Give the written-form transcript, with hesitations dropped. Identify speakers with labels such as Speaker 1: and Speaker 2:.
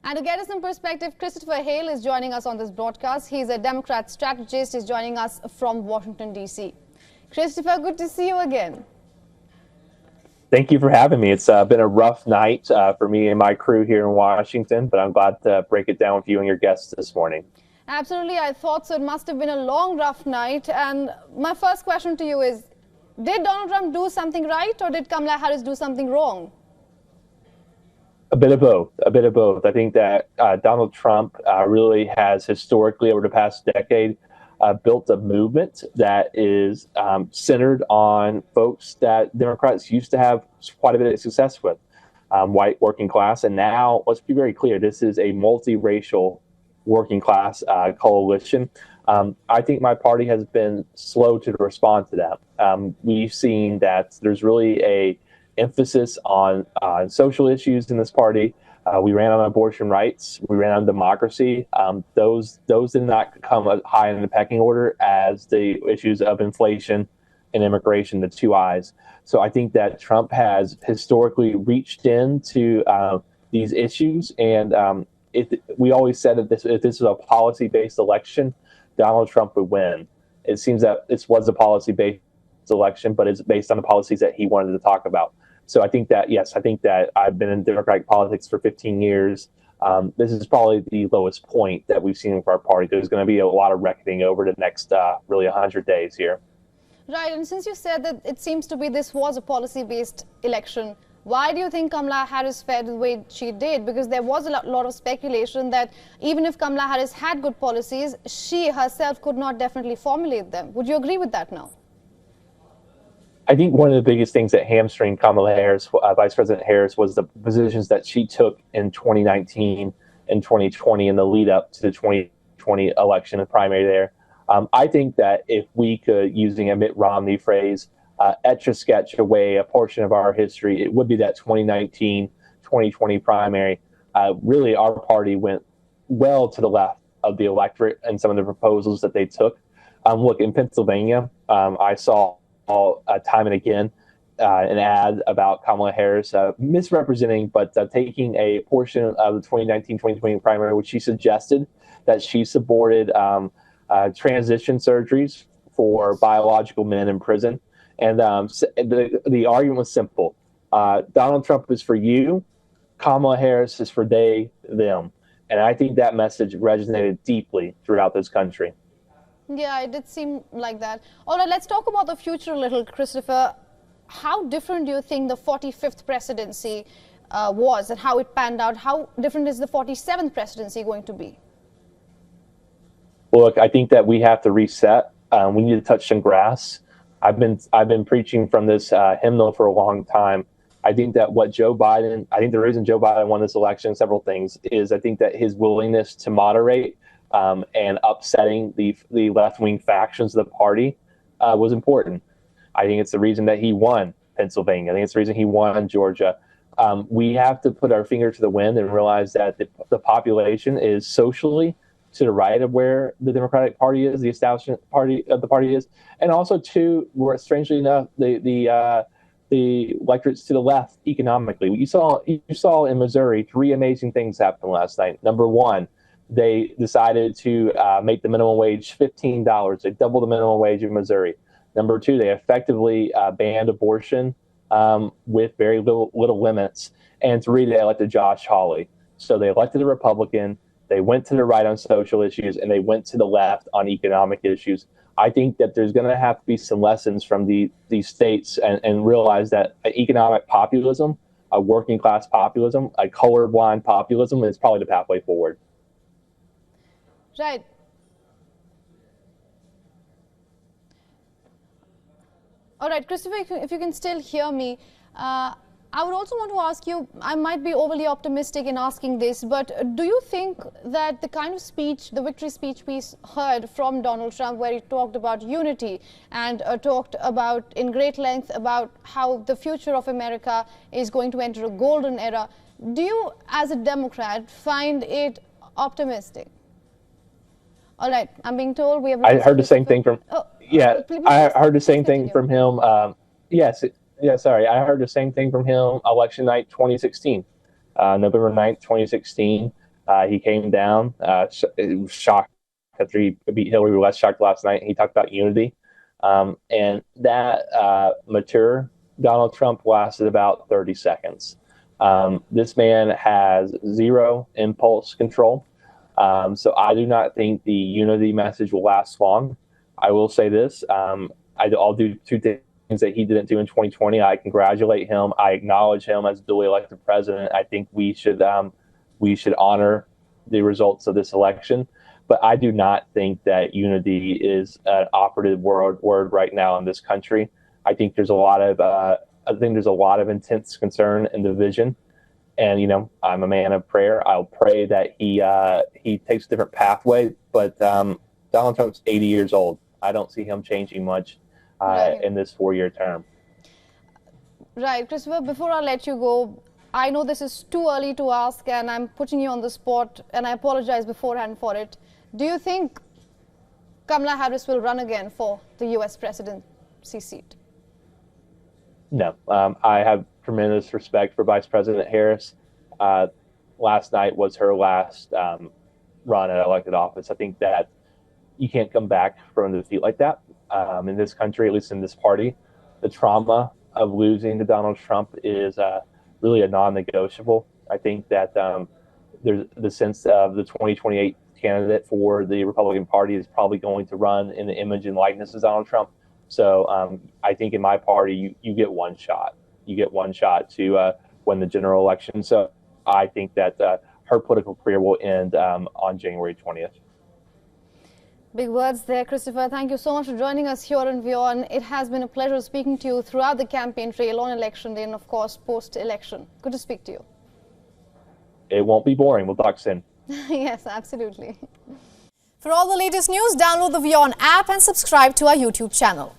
Speaker 1: And to get us some perspective, Christopher Hale is joining us on this broadcast. He's a Democrat strategist. He's joining us from Washington, D.C. Christopher, good to see you again.
Speaker 2: Thank you for having me. It's been a rough night for me and my crew here in Washington, but I'm glad to break it down with you and your guests this morning.
Speaker 1: Absolutely, I thought so. It must have been a long, rough night. And my first question to you is, did Donald Trump do something right, or did Kamala Harris do something wrong?
Speaker 2: A bit of both. A bit of both. I think that Donald Trump really has historically, over the past decade, built a movement that is centered on folks that Democrats used to have quite a bit of success with, white working class. And now, let's be very clear, this is a multiracial working class coalition. I think my party has been slow to respond to that. We've seen that there's really a emphasis on social issues in this party. We ran on abortion rights. We ran on democracy. Those did not come high in the pecking order as the issues of inflation and immigration, the two I's. So I think that Trump has historically reached into these issues. And we always said that if this was a policy-based election, Donald Trump would win. It seems that this was a policy-based election, but it's based on the policies that he wanted to talk about. So I think that, yes, I think that I've been in Democratic politics for 15 years. This is probably the lowest point that we've seen for our party. There's going to be a lot of reckoning over the next really 100 days here.
Speaker 1: Right. And since you said that it seems to be this was a policy-based election, why do you think Kamala Harris fared the way she did? Because there was a lot of speculation that even if Kamala Harris had good policies, she herself could not definitely formulate them. Would you agree with that now?
Speaker 2: I think one of the biggest things that hamstringed Kamala Harris, Vice President Harris, was the positions that she took in 2019 and 2020 in the lead up to the 2020 election and primary there. I think that if we could, using a Mitt Romney phrase, etch-a-sketch away a portion of our history, it would be that 2019-2020 primary. Really, our party went well to the left of the electorate and some of the proposals that they took. Look, in Pennsylvania, I saw time and again an ad about Kamala Harris misrepresenting, but taking a portion of the 2019-2020 primary, which she suggested that she supported transition surgeries for biological men in prison. And the argument was simple. Donald Trump is for you. Kamala Harris is for they, them. And I think that message resonated deeply throughout this country.
Speaker 1: Yeah, it did seem like that. All right, let's talk about the future a little, Christopher. How different do you think the 45th presidency was and how it panned out? How different is the 47th presidency going to be?
Speaker 2: Well, look, I think that we have to reset. We need to touch some grass. I've been preaching from this hymnal for a long time. I think that I think the reason Joe Biden won this election, several things, is I think that his willingness to moderate and upsetting the left-wing factions of the party was important. I think it's the reason that he won Pennsylvania. I think it's the reason he won Georgia. We have to put our finger to the wind and realize that the population is socially to the right of where the Democratic Party is, the establishment party of the party is, and also to where, strangely enough, the electorates to the left economically. You saw in Missouri 3 amazing things happen last night. Number one, they decided to make the minimum wage $15. They doubled the minimum wage in Missouri. Number two, they effectively banned abortion with very little limits. And 3, they elected Josh Hawley. So they elected a Republican. They went to the right on social issues, and they went to the left on economic issues. I think that there's going to have to be some lessons from these states and realize that economic populism, a working class populism, a colorblind populism is probably the pathway forward.
Speaker 1: Right. All right, Christopher, if you can still hear me, I would also want to ask you, I might be overly optimistic in asking this, but do you think that the kind of speech, the victory speech we heard from Donald Trump, where he talked about unity and talked about in great length about how the future of America is going to enter a golden era, do you, as a Democrat, find it optimistic? All right, I'm being told we have...
Speaker 2: I heard the same thing from... I heard the same thing from him. I heard the same thing from him election night 2016, November 9th, 2016. He came down, shocked after he beat Hillary. We were less shocked last night. He talked about unity. And that mature Donald Trump lasted about 30 seconds. This man has zero impulse control. So I do not think the unity message will last long. I will say this. I'll do two things that he didn't do in 2020. I congratulate him. I acknowledge him as duly elected president. I think we should honor the results of this election. But I do not think that unity is an operative word right now in this country. I think there's a lot of intense concern and division. And I'm a man of prayer. I'll pray that he takes a different pathway. But Donald Trump's 80 years old. I don't see him changing much in this 4-year term.
Speaker 1: Right, Christopher. Before I let you go, I know this is too early to ask, and I'm putting you on the spot, and I apologize beforehand for it. Do you think Kamala Harris will run again for the U.S. presidency seat?
Speaker 2: No. I have tremendous respect for Vice President Harris. Last night was her last run at elected office. I think that you can't come back from a defeat like that. In this country, at least in this party, the trauma of losing to Donald Trump is really a non-negotiable. I think that there's the sense of the 2028 candidate for the Republican Party is probably going to run in the image and likeness of Donald Trump. So I think in my party, you get one shot. You get one shot to win the general election. So I think that her political career will end on January 20th.
Speaker 1: Big words there, Christopher. Thank you so much for joining us here on WION. It has been a pleasure speaking to you throughout the campaign trail, on election day, and of course post-election. Good to speak to you.
Speaker 2: It won't be boring. We'll talk soon.
Speaker 1: Yes, absolutely.
Speaker 3: For all the latest news, download the WION app and subscribe to our YouTube channel.